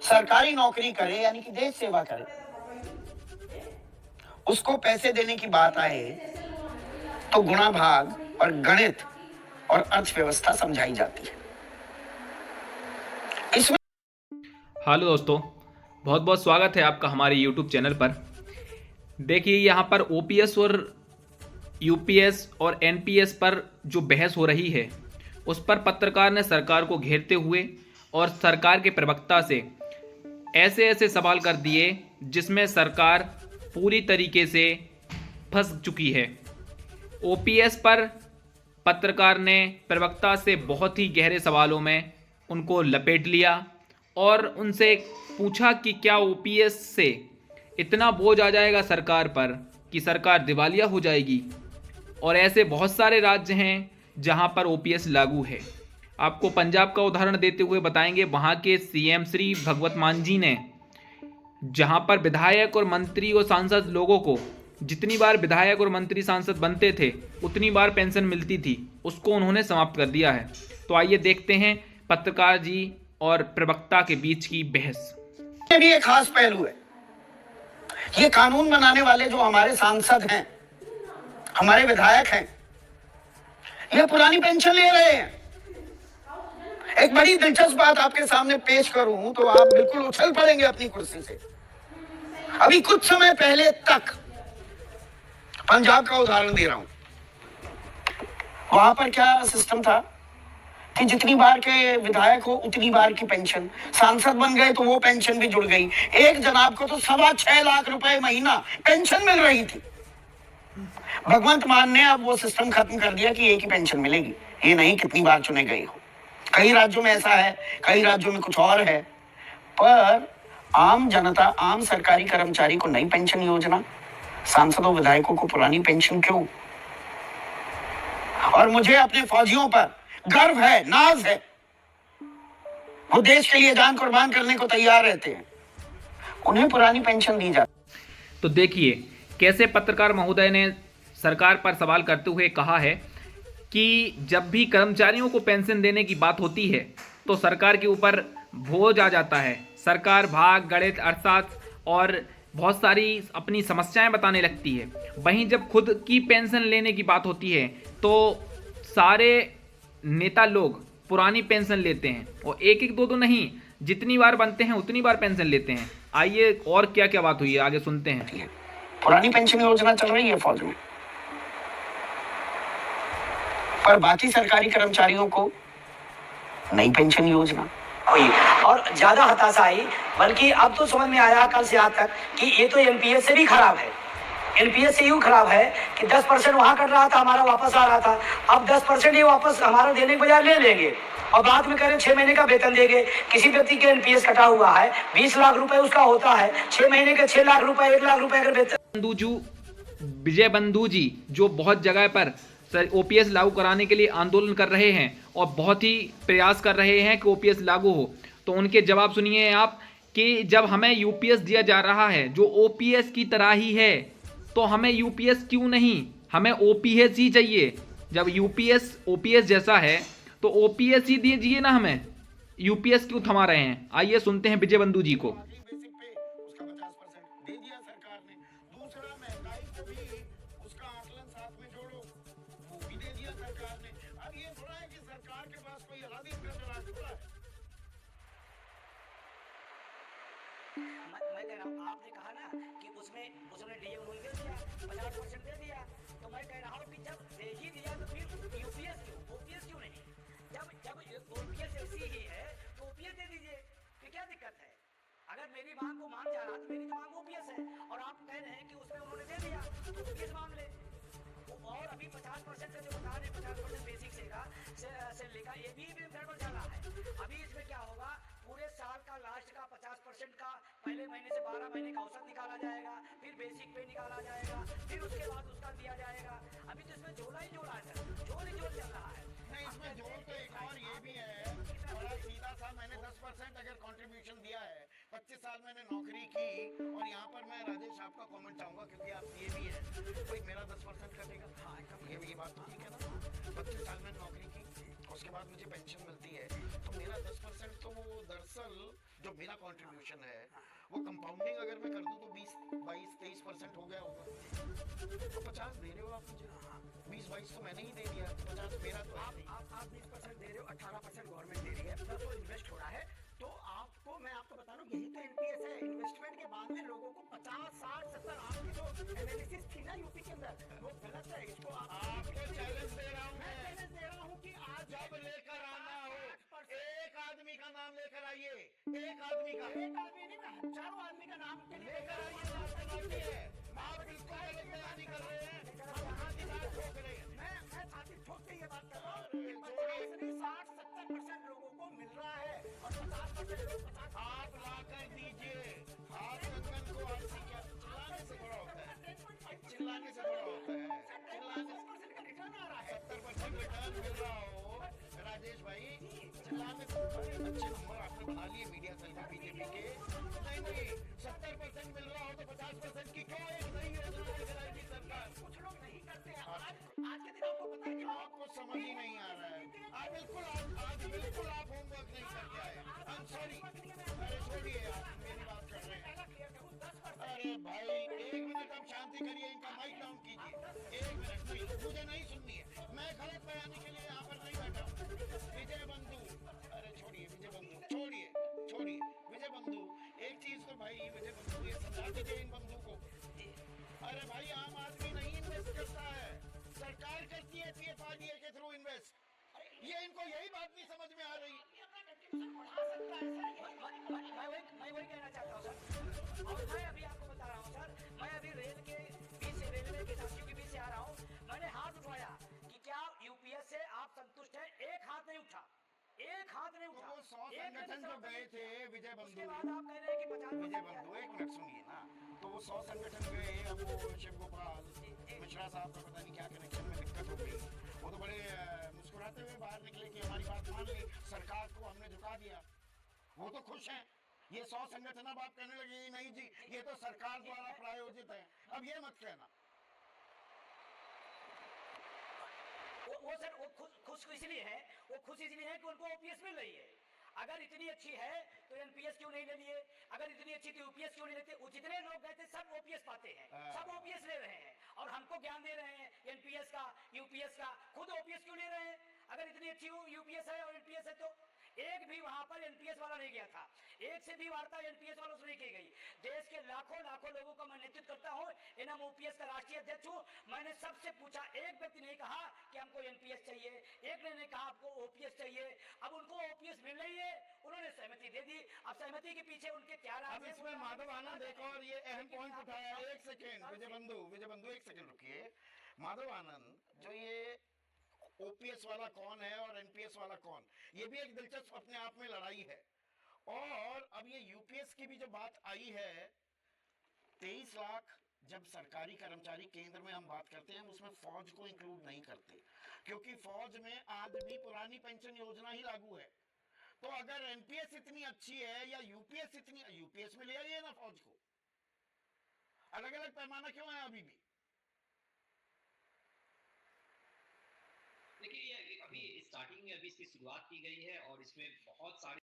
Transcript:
सरकारी नौकरी करे यानी कि देश सेवा करे, उसको पैसे देने की बात आए तो गुणा भाग और गणित और अर्थव्यवस्था समझाई जाती है। इसमें हेलो दोस्तों, बहुत बहुत स्वागत है आपका हमारे YouTube चैनल पर। देखिए, यहाँ पर OPS और UPS और NPS पर जो बहस हो रही है, उस पर पत्रकार ने सरकार को घेरते हुए और सरकार के प्रवक्ता से ऐसे ऐसे सवाल कर दिए जिसमें सरकार पूरी तरीके से फंस चुकी है। OPS पर पत्रकार ने प्रवक्ता से बहुत ही गहरे सवालों में उनको लपेट लिया और उनसे पूछा कि क्या OPS से इतना बोझ आ जाएगा सरकार पर कि सरकार दिवालिया हो जाएगी। और ऐसे बहुत सारे राज्य हैं जहां पर OPS लागू है। आपको पंजाब का उदाहरण देते हुए बताएंगे। वहां के CM श्री भगवत मान जी ने, जहां पर विधायक और मंत्री और सांसद लोगों को जितनी बार विधायक और मंत्री सांसद बनते थे उतनी बार पेंशन मिलती थी, उसको उन्होंने समाप्त कर दिया है। तो आइए देखते हैं पत्रकार जी और प्रवक्ता के बीच की बहस। ये भी एक खास पहलू है। ये कानून बनाने वाले जो हमारे सांसद हैं, हमारे विधायक हैं, ये पुरानी पेंशन ले रहे हैं। एक बड़ी दिलचस्प बात आपके सामने पेश करूं तो आप बिल्कुल उछल पड़ेंगे अपनी कुर्सी से। अभी कुछ समय पहले तक पंजाब का उदाहरण दे रहा हूं, वहां पर क्या सिस्टम था कि जितनी बार के विधायक हो उतनी बार की पेंशन, सांसद बन गए तो वो पेंशन भी जुड़ गई। एक जनाब को तो 6.25 लाख रुपए महीना पेंशन मिल रही थी। भगवंत मान ने अब वो सिस्टम खत्म कर दिया कि एक ही पेंशन मिलेगी, ये नहीं कितनी बार चुने गए हो। कई राज्यों में ऐसा है, कई राज्यों में कुछ और है। पर आम जनता, आम सरकारी कर्मचारी को नई पेंशन योजना, सांसदों विधायकों को पुरानी पेंशन क्यों? और मुझे अपने फौजियों पर गर्व है, नाज है। वो देश के लिए जान कुर्बान करने को तैयार रहते हैं, उन्हें पुरानी पेंशन दी जाती। तो देखिए कैसे पत्रकार महोदय ने सरकार पर सवाल करते हुए कहा है कि जब भी कर्मचारियों को पेंशन देने की बात होती है तो सरकार के ऊपर बोझ आ जाता है। सरकार भाग, गणित, अर्थशास्त्र और बहुत सारी अपनी समस्याएं बताने लगती है। वहीं जब खुद की पेंशन लेने की बात होती है तो सारे नेता लोग पुरानी पेंशन लेते हैं और एक एक दो दो नहीं, जितनी बार बनते हैं उतनी बार पेंशन लेते हैं। आइए और क्या क्या बात हुई है आगे सुनते हैं। पुरानी पेंशन योजना चल रही है फौज में, पर बाकी सरकारी कर्मचारियों को नई पेंशन योजना हुई और ज्यादा हताशा आई। बल्कि अब तो समझ में आया कल से आज तक कि ये तो एनपीएस से भी खराब है। एनपीएस से यूं खराब है कि 10% वहां कट रहा था, हमारा वापस आ रहा था। अब 10% ये वापस हमारा देने के बजाय ले लेंगे और बाद में कह रहे 6 महीने का वेतन देंगे। किसी व्यक्ति के एनपीएस कटा हुआ है, 20 लाख रुपए उसका होता है, 6 महीने के 6 लाख रुपए, 1 लाख रुपए अगर वेतन। विजय बंधु जी जो बहुत जगह पर OPS लागू कराने के लिए आंदोलन कर रहे हैं और बहुत ही प्रयास कर रहे हैं कि OPS लागू हो, तो उनके जवाब सुनिए आप कि जब हमें UPS दिया जा रहा है जो OPS की तरह ही है तो हमें UPS क्यों नहीं, हमें OPS ही चाहिए। जब UPS OPS जैसा है तो OPS ही दीजिए ना, हमें UPS क्यों थमा रहे हैं। आइए सुनते हैं विजय बंधु जी को। मैं कह रहा हूँ, आपने कहा ना कि उसमें डीए उन्होंने दे दिया, 50% दे दिया। तो मैं कह रहा हूँ कि जब दे ही दिया तो फिर यूपीएस क्यों, ओपीएस क्यों नहीं? जब ओपीएस ऐसी ही है तो ओपीएस दे दीजिए, फिर क्या दिक्कत है? अगर मेरी मांग को मान जा रहा तो मेरी तो मांग ओपीएस है और आप कह रहे हैं कि उसमें उन्होंने दे दिया तो ओपीएस मांग ले। और अभी 50% से जो बता रहे 50% बेसिक से लेकर ये भी मेथड जा रहा है। अभी इसमें क्या होगा, पूरे साल का लास्ट का 50% का पहले महीने से 12 महीने का औसत निकाला जाएगा, फिर बेसिक पे निकाला जाएगा, फिर उसके बाद उसका दिया जाएगा। अभी तो इसमें जोड़ा ही जोड़ा है, जोड़ ही जोड़ चल रहा है। नहीं, इसमें जोड़ तो एक और ये भी है, बड़ा सीधा सा, मैंने 10% अगर कंट्रीब्यूशन दिया है, 25 साल मैंने नौकरी की। और यहाँ पर मैं राजेश आपका कमेंट चाहूंगा क्योंकि आप ये भी है, कोई मेरा 10% कटेगा? हाँ, ये बात तो ठीक है ना। 25 साल मैंने नौकरी की, उसके बाद मुझे पेंशन मिलती है, तो मेरा 10% तो वो दरअसल जो मेरा कंट्रीब्यूशन है वो कंपाउंडिंग अगर मैं कर दूं तो 20-22-23% हो गया होगा। तो 50 दे रहे हो आप मुझे, 20-22 तो मैंने ही दे दिया, 50 मेरा तो है। आप 20% दे रहे हो, 18% गवर्नमेंट दे रही है, प्लस वो इन्वेस्ट हो रहा है। तो आपको मैं आपको बता रहा हूँ, यही तो एनपीएस है। इन्वेस्टमेंट के बाद में लोगों को 50, 60, 70 आपकी जो एनालिसिस थी ना यूपी के अंदर, वो गलत है। इसको आपको चैलेंज दे रहा हूँ मैं चैलेंज दे रहा हूँ कि आज जब लेकर आना हो 60% एक आदमी का नाम लेकर आइए, एक आदमी का, एक आदमी नहीं, मैं हजारों आदमी का नाम के लिए लेकर आइए। आपकी बाकी है, आप बिल्कुल गलत बयानी कर रहे हैं, हम कहाँ की बात ठोक रहे हैं। मैं छाती ठोक के ये बात कर रहा हूँ कि 50 नहीं 60-70% लोगों को मिल रहा है और 50% लोग 50 आप ला कर दीजिए। हाथ कंगन को आरती क्या चिल्लाने से थोड़ा होता है, चिल्लाने से थोड़ा होता है, चिल्लाने से 70% का रिटर्न आ रहा है। 70% रिटर्न मिल रहा हो राजेश भाई, चिल्लाने से बड़े अच्छे नंबर आपने बना लिए मीडिया सेल में बीजेपी के। नहीं 70% मिल रहा हो तो 50% की क्यों एक नई योजना लेकर आएगी सरकार। कुछ लोग नहीं करते हैं। आज के दिन आपको पता है कि आपको समझ ही नहीं आ रहा है। आज बिल्कुल आप होमवर्क नहीं करके आए। I am sorry. अरे छोड़िए, आप मेरी बात कर रहे हैं। अरे भाई 1 मिनट आप शांति करिए, इनका माइक डाउन कीजिए। 1 मिनट नहीं, मुझे नहीं सुननी है। मैं गलत बयानी के लिए यहाँ पर नहीं बैठा हूँ। विजय बंधु, अरे छोड़िए विजय बंधु, छोड़िए विजय बंधु। एक चीज तो भाई विजय बंधु ये समझा दीजिए इन बंधु को। अरे भाई आम आदमी नहीं इन्वेस्ट करता है, सरकार करती है पीएफआरडीए के थ्रू इन्वेस्ट। ये इनको यही बात नहीं समझ में आ रही। मैं वही कहना चाहता हूँ सर। और मैं अभी आपको बता रहा हूँ सर, मैं अभी रेल के बीच से, रेलवे के साथियों के बीच से आ रहा हूँ। मैंने हाथ उठाया कि क्या यूपीएस से आप संतुष्ट हैं? एक हाथ नहीं उठा, एक हाथ नहीं उठा। तो वो 100 संगठन जो गए थे विजय बंधु, उसके बाद आप कह रहे हैं कि 50 विजय बंधु एक मिनट सुनिए ना। तो वो 100 संगठन गए, अब वो शिव गोपाल मिश्रा साहब का पता नहीं क्या कनेक्शन में दिक्कत हो गई। वो तो बड़े मुस्कुराते हुए बाहर निकले कि हमारी बात मान ली, सरकार को हमने झुका दिया। वो तो खुश हैं। ये 100 संगठन अब आप कहने लगे नहीं जी ये तो सरकार द्वारा प्रायोजित है। अब ये मत कहना। वो सर वो खुश इसलिए है, वो खुश इसलिए है कि उनको ओपीएस मिल रही है। अगर इतनी अच्छी है तो एनपीएस क्यों नहीं ले लिए? अगर इतनी अच्छी थी यूपीएस क्यों नहीं लेते? वो जितने लोग गए थे सब ओपीएस पाते हैं, सब ओपीएस ले रहे हैं और हमको ज्ञान दे रहे हैं एनपीएस का, यूपीएस का। खुद ओपीएस क्यों ले रहे हैं? अगर इतनी अच्छी यूपीएस है और एनपीएस है तो एक भी वहां पर एनपीएस वाला नहीं गया था, एक से भी वार्ता एनपीएस वालों से नहीं की गई। देश के लाखों लाखों लोगों का मैं नेतृत्व करता हूं, एनएम ओपीएस का राष्ट्रीय अध्यक्ष हूं। मैंने सबसे पूछा, एक व्यक्ति नहीं कहा कि हमको एनपीएस चाहिए, एक ने नहीं कहा आपको ओपीएस चाहिए। अब उनको ओपीएस मिल रही है, उन्होंने सहमति दे दी। अब सहमति के पीछे उनके क्या राज अब इसमें माधव आनंद एक और ये अहम पॉइंट उठाया। एक सेकेंड विजय बंधु एक सेकेंड रुकिए। माधव आनंद जो ये ओपीएस वाला कौन है और एनपीएस वाला कौन, ये भी एक दिलचस्प अपने आप में लड़ाई है। और अब ये यूपीएस की भी जो बात आई है, 23 लाख जब सरकारी कर्मचारी केंद्र में हम बात करते हैं, हम उसमें फौज को इंक्लूड नहीं करते, क्योंकि फौज में आज भी पुरानी पेंशन योजना ही लागू है। तो अगर एनपीएस इतनी अच्छी है या यूपीएस इतनी, यूपीएस में ले आइए ना फौज को। अलग अलग पैमाना क्यों है अभी भी? देखिए ये अभी स्टार्टिंग में अभी इसकी शुरुआत की गई है और इसमें बहुत सारे